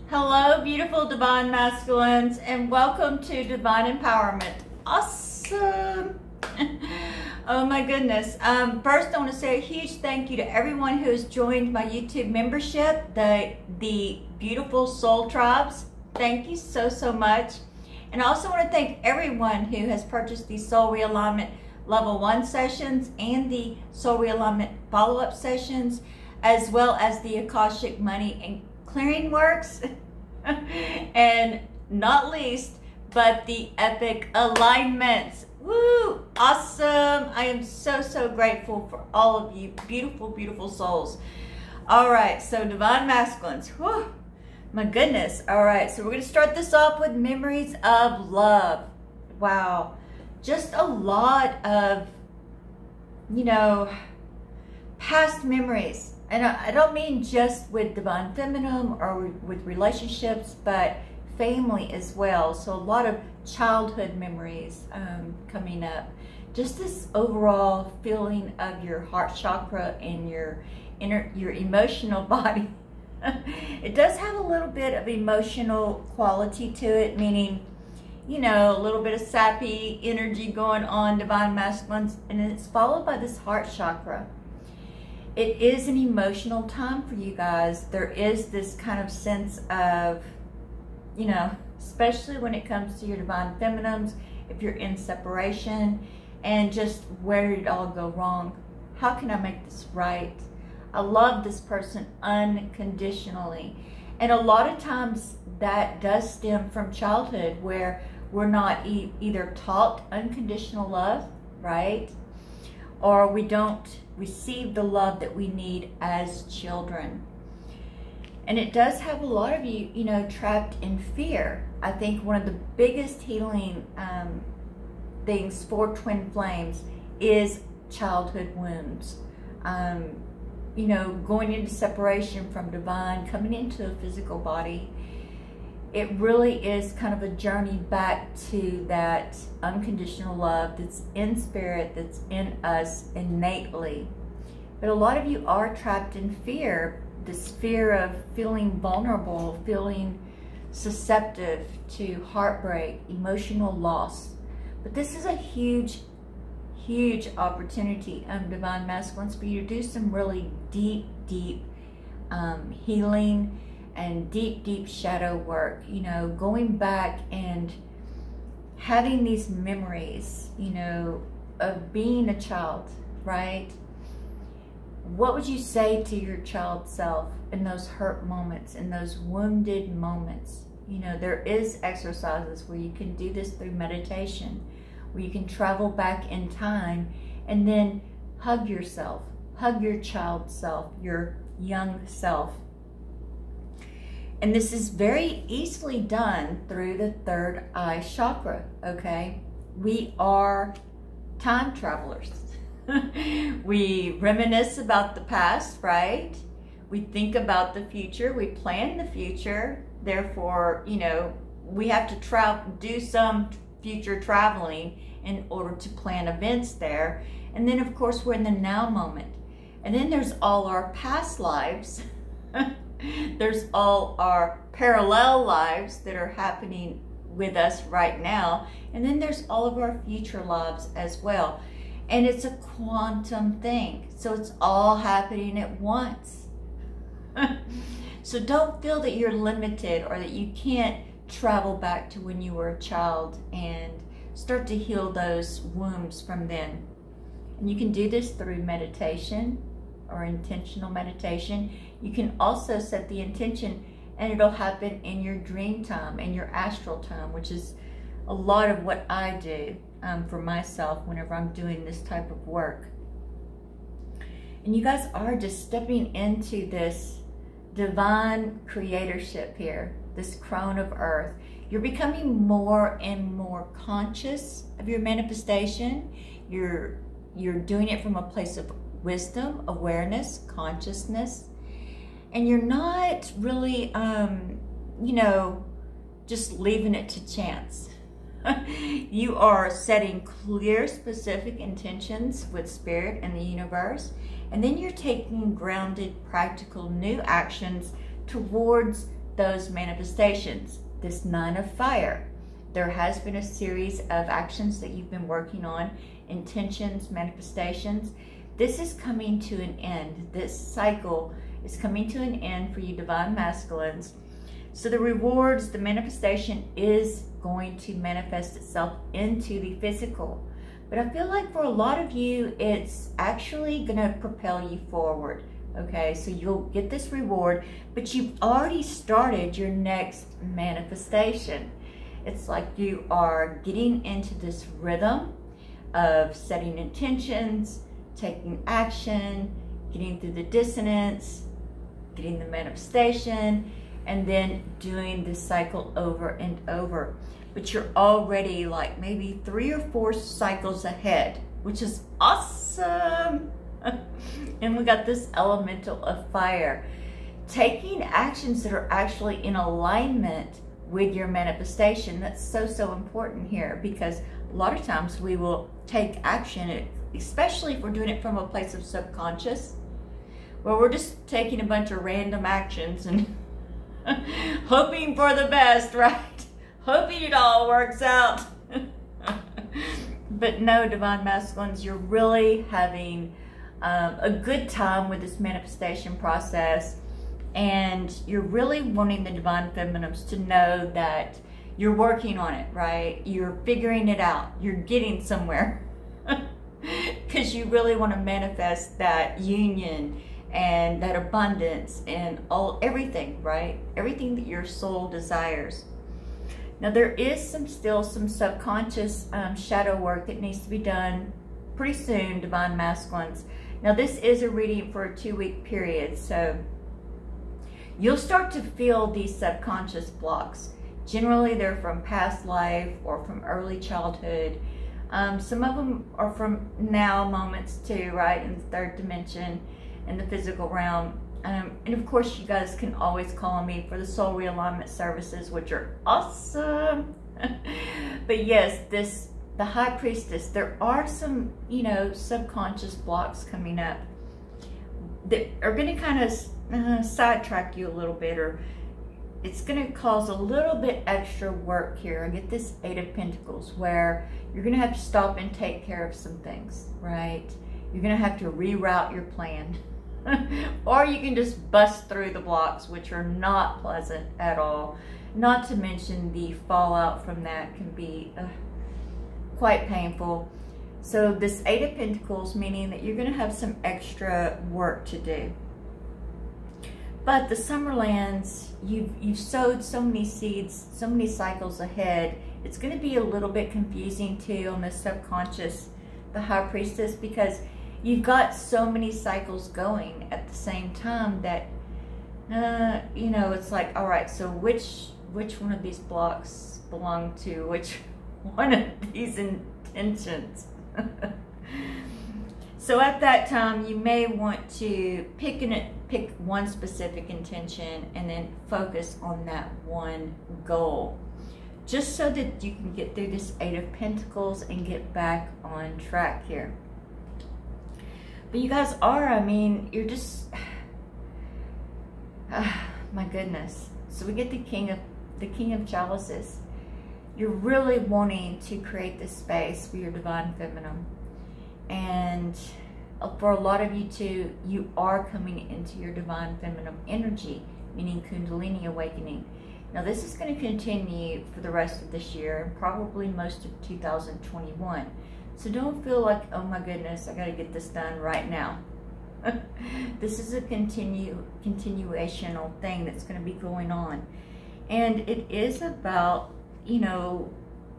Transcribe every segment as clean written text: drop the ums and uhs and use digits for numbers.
Hello, beautiful divine masculines, and welcome to Divine Empowerment. Awesome. Oh my goodness. First, I want to say a huge thank you to everyone who has joined my YouTube membership, the beautiful soul tribes. Thank you so much. And I also want to thank everyone who has purchased the Soul Realignment Level 1 sessions and the Soul Realignment follow-up sessions, as well as the Akashic Money and Clearing Works, and not least, but the epic alignments. Woo! Awesome! I am so grateful for all of you beautiful souls. All right, so divine masculines. Whew, my goodness. All right, so we're going to start this off with memories of love. Wow. Just a lot of, past memories. And I don't mean just with divine feminine or with relationships, but family as well. So a lot of childhood memories coming up. Just this overall feeling of your heart chakra and your emotional body. It does have a little bit of emotional quality to it, meaning, a little bit of sappy energy going on, divine masculines, and it's followed by this heart chakra. It is an emotional time for you guys. There is this kind of sense of, especially when it comes to your divine feminines, if you're in separation, and just where did it all go wrong? How can I make this right? I love this person unconditionally. And a lot of times that does stem from childhood, where we're not either taught unconditional love, right? Or we don't receive the love that we need as children. And it does have a lot of you, trapped in fear. I think one of the biggest healing things for twin flames is childhood wounds. Going into separation from divine, coming into a physical body. It really is kind of a journey back to that unconditional love that's in spirit, that's in us innately. But a lot of you are trapped in fear, this fear of feeling vulnerable, feeling susceptible to heartbreak, emotional loss. But this is a huge opportunity, divine masculines, for you to do some really deep healing and deep shadow work, going back and having these memories, of being a child, right? What would you say to your child self in those hurt moments, in those wounded moments? There is exercises where you can do this through meditation, where you can travel back in time and then hug yourself, hug your child self, your young self. And this is very easily done through the third eye chakra, okay? We are time travelers. We reminisce about the past, right? We think about the future. We plan the future. Therefore, we have to do some future traveling in order to plan events there. And then, of course, we're in the now moment. And then there's all our past lives. There's all our parallel lives that are happening with us right now. And then there's all of our future lives as well. And it's a quantum thing. So it's all happening at once. So don't feel that you're limited or that you can't travel back to when you were a child and start to heal those wounds from then. And you can do this through meditation or intentional meditation. You can also set the intention, and it'll happen in your dream time and your astral time, which is a lot of what I do for myself whenever I'm doing this type of work. And you guys are just stepping into this divine creatorship here, this crown of earth. You're becoming more and more conscious of your manifestation. You're doing it from a place of wisdom, awareness, consciousness. And you're not really, just leaving it to chance. You are setting clear, specific intentions with spirit and the universe. And then you're taking grounded, practical, new actions towards those manifestations. This 9 of fire. There has been a series of actions that you've been working on, intentions, manifestations. This is coming to an end. This cycle is coming to an end for you divine masculines. So the rewards, the manifestation is going to manifest itself into the physical. But I feel like for a lot of you, it's actually going to propel you forward. Okay, so you'll get this reward, but you've already started your next manifestation. It's like you are getting into this rhythm of setting intentions, taking action, getting through the dissonance, getting the manifestation, and then doing this cycle over and over. But you're already like maybe 3 or 4 cycles ahead, which is awesome. And we got this elemental of fire. Taking actions that are actually in alignment with your manifestation. That's so important here, because a lot of times we will take action, especially if we're doing it from a place of subconscious, where we're just taking a bunch of random actions and hoping for the best, right? Hoping it all works out. But no, divine masculines, you're really having a good time with this manifestation process, and you're really wanting the divine feminines to know that you're working on it, right? You're figuring it out. You're getting somewhere. Because you really want to manifest that union and that abundance and everything, right? Everything that your soul desires. Now there is still some subconscious shadow work that needs to be done pretty soon, divine masculines. Now this is a reading for a 2-week period, so you'll start to feel these subconscious blocks. Generally they're from past life or from early childhood. Some of them are from now moments too, right, in the 3rd dimension, in the physical realm. And of course you guys can always call on me for the soul realignment services, which are awesome. But yes, the high priestess, there are some, subconscious blocks coming up that are going to kind of sidetrack you a little bit, or it's going to cause a little bit extra work here. I get this 8 of Pentacles, where you're going to have to stop and take care of some things, right? You're going to have to reroute your plan. Or you can just bust through the blocks, which are not pleasant at all. Not to mention the fallout from that can be quite painful. So this 8 of Pentacles, meaning that you're going to have some extra work to do. But the Summerlands, you've sowed so many seeds, so many cycles ahead. It's going to be a little bit confusing too on the subconscious, the High Priestess, because you've got so many cycles going at the same time that, it's like, all right, so which one of these blocks belong to which one of these intentions? So at that time, you may want to pick one specific intention and then focus on that one goal, just so that you can get through this 8 of Pentacles and get back on track here. But you guys are, you're just, my goodness. So we get the King of Chalices. You're really wanting to create this space for your divine feminine. And for a lot of you too, you are coming into your divine feminine energy, meaning Kundalini awakening. Now this is going to continue for the rest of this year and probably most of 2021. So don't feel like, oh my goodness, I got to get this done right now. This is a continuational thing that's going to be going on. And it is about,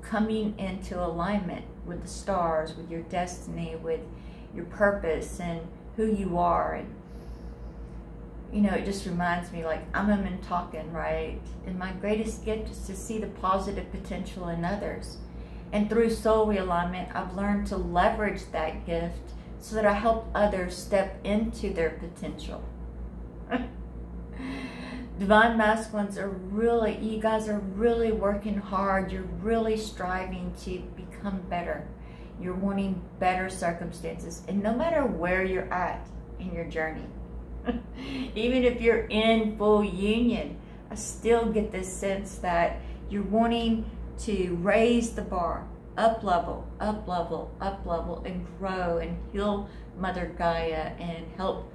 coming into alignment with the stars, with your destiny, with your purpose and who you are. And, it just reminds me, like, I'm a talking, right? And my greatest gift is to see the positive potential in others. And through soul realignment, I've learned to leverage that gift so that I help others step into their potential. Divine masculines are really, you guys are really working hard. You're really striving to become better. You're wanting better circumstances. And no matter where you're at in your journey, even if you're in full union, I still get this sense that you're wanting to raise the bar, up level, up level, up level, and grow and heal Mother Gaia and help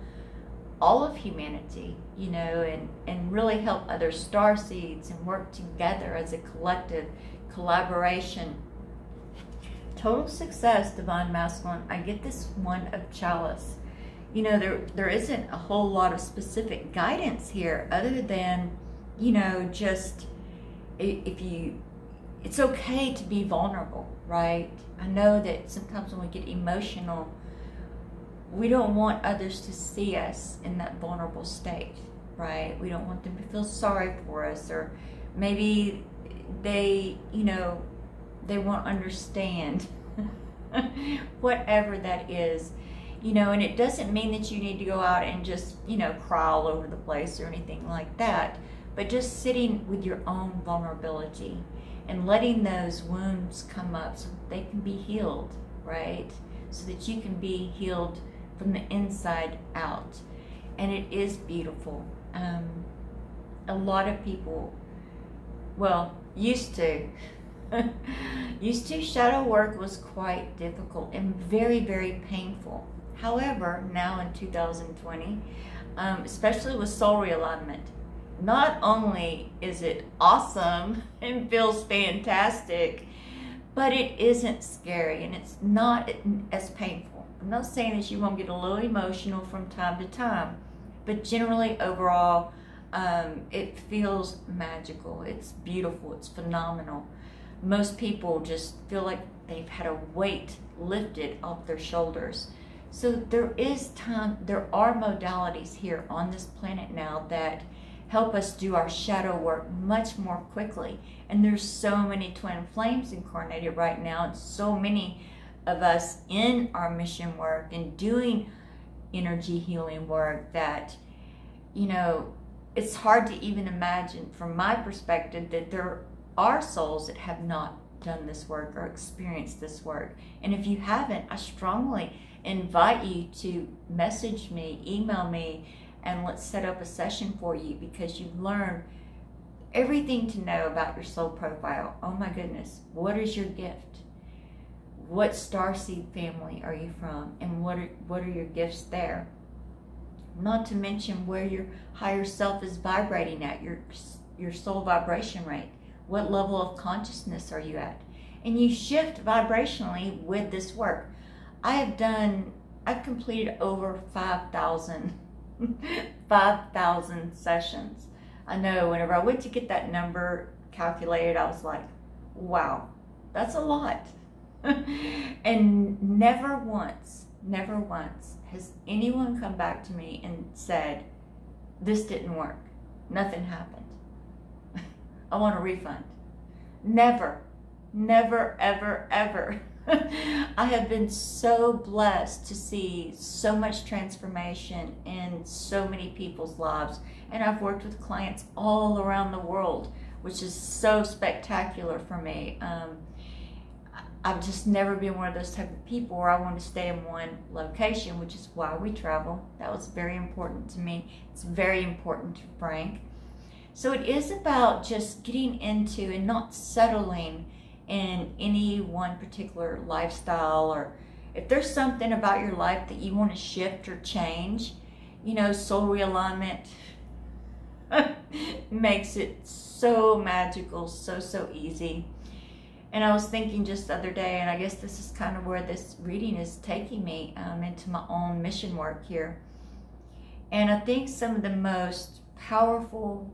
all of humanity, you know, and really help other star seeds and work together as a collective collaboration. Total success, Divine Masculine. I get this one of Chalice. You know, there isn't a whole lot of specific guidance here other than, you know, just it's okay to be vulnerable, right? I know that sometimes when we get emotional, we don't want others to see us in that vulnerable state, right? We don't want them to feel sorry for us, or maybe they, you know, they won't understand whatever that is, you know. And it doesn't mean that you need to go out and just, you know, cry all over the place or anything like that, but just sitting with your own vulnerability and letting those wounds come up so that they can be healed, right? So that you can be healed from the inside out. And it is beautiful. A lot of people, well, used to shadow work was quite difficult and very, very painful. However, now in 2020, especially with soul realignment, not only is it awesome and feels fantastic, but it isn't scary and it's not as painful. I'm not saying that you won't get a little emotional from time to time, but generally overall, it feels magical. It's beautiful. It's phenomenal. Most people just feel like they've had a weight lifted off their shoulders. So there are modalities here on this planet now that help us do our shadow work much more quickly. And there's so many twin flames incarnated right now, and so many of us in our mission work and doing energy healing work that, you know, it's hard to even imagine from my perspective that there are souls that have not done this work or experienced this work. And if you haven't, I strongly invite you to message me, email me, and let's set up a session for you, because you've learned everything to know about your soul profile. Oh my goodness, what is your gift? What starseed family are you from? And what are your gifts there? Not to mention where your higher self is vibrating at, your soul vibration rate. What level of consciousness are you at? And you shift vibrationally with this work. I've completed over 5,000 sessions. I know whenever I went to get that number calculated, I was like, wow, that's a lot. And never once has anyone come back to me and said, this didn't work. Nothing happened. I want a refund. Never, ever, ever. I have been so blessed to see so much transformation in so many people's lives. And I've worked with clients all around the world, which is so spectacular for me. I've just never been one of those type of people where I want to stay in one location, which is why we travel. That was very important to me. It's very important to Frank. So it is about just getting into and not settling in any one particular lifestyle, or if there's something about your life that you want to shift or change, you know, soul realignment makes it so magical, so easy. And I was thinking just the other day, and I guess this is kind of where this reading is taking me into my own mission work here. And I think some of the most powerful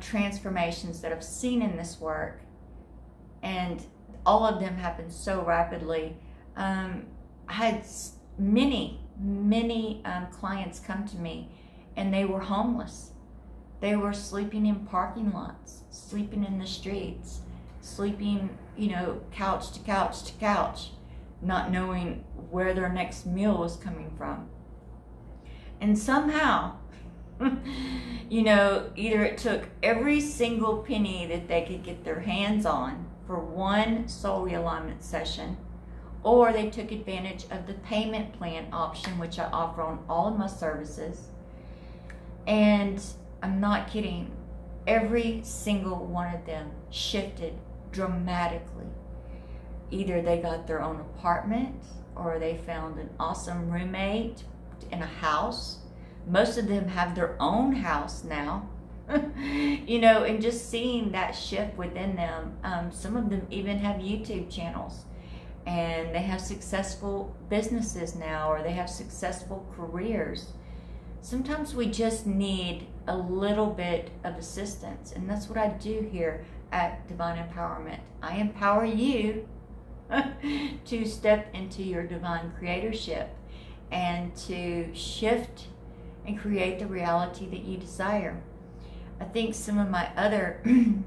transformations that I've seen in this work, and all of them happened so rapidly. I had many clients come to me, and they were homeless. They were sleeping in parking lots, sleeping in the streets, sleeping, you know, couch to couch to couch, not knowing where their next meal was coming from. And somehow, you know, either it took every single penny that they could get their hands on for one soul realignment session, or they took advantage of the payment plan option, which I offer on all of my services. And I'm not kidding, every single one of them shifted dramatically. Either they got their own apartment, or they found an awesome roommate in a house. Most of them have their own house now. You know, and just seeing that shift within them. Some of them even have YouTube channels, and they have successful businesses now, or they have successful careers. Sometimes we just need a little bit of assistance, and that's what I do here at Divine Empowerment. I empower you to step into your divine creatorship and to shift and create the reality that you desire. I think some of my other, you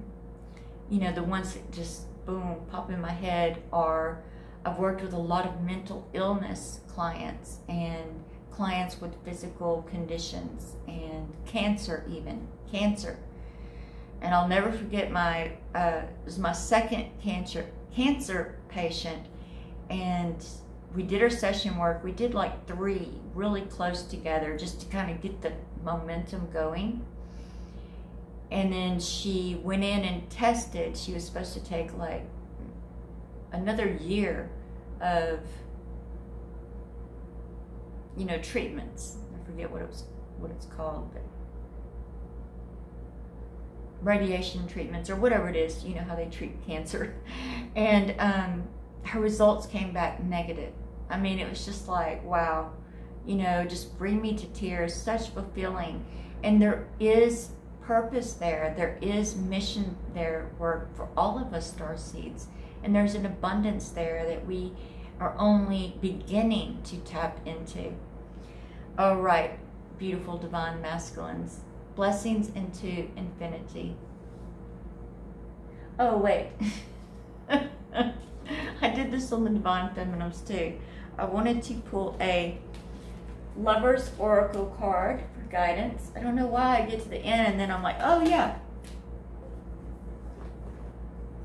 know, the ones that just boom, pop in my head are, I've worked with a lot of mental illness clients and clients with physical conditions and cancer, even cancer. And I'll never forget my, it was my second cancer patient, and we did our session work. We did like 3 really close together just to kind of get the momentum going. And then she went in and tested. She was supposed to take like another year of, you know, treatments. I forget what it's called, but radiation treatments or whatever it is. You know how they treat cancer. And her results came back negative. I mean, it was just like, wow, you know, just bring me to tears. Such fulfilling. And there is purpose there. There is mission there, work for all of us starseeds. And there's an abundance there that we are only beginning to tap into. All right, beautiful divine masculines. Blessings into infinity. Oh, wait. I did this on the divine feminines too. I wanted to pull a Lover's Oracle card for guidance. I don't know why I get to the end and then I'm like, oh yeah.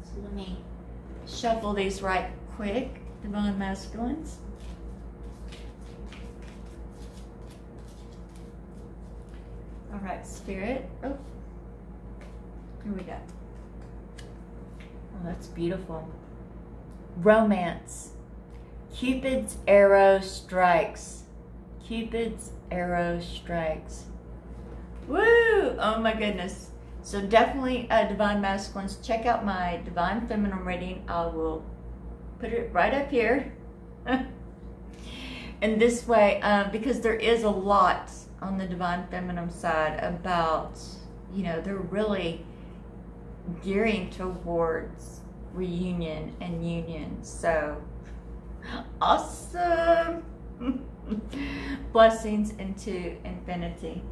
So let me shuffle these right quick, divine masculines. All right, Spirit. Oh, here we go. Oh, that's beautiful. Romance. Cupid's arrow strikes. Cupid's arrow strikes. Woo! Oh my goodness. So definitely, divine masculines, check out my divine feminine reading. I will put it right up here. And this way, because there is a lot on the divine feminine side about, you know, they're really gearing towards reunion and union. So awesome. Blessings into infinity.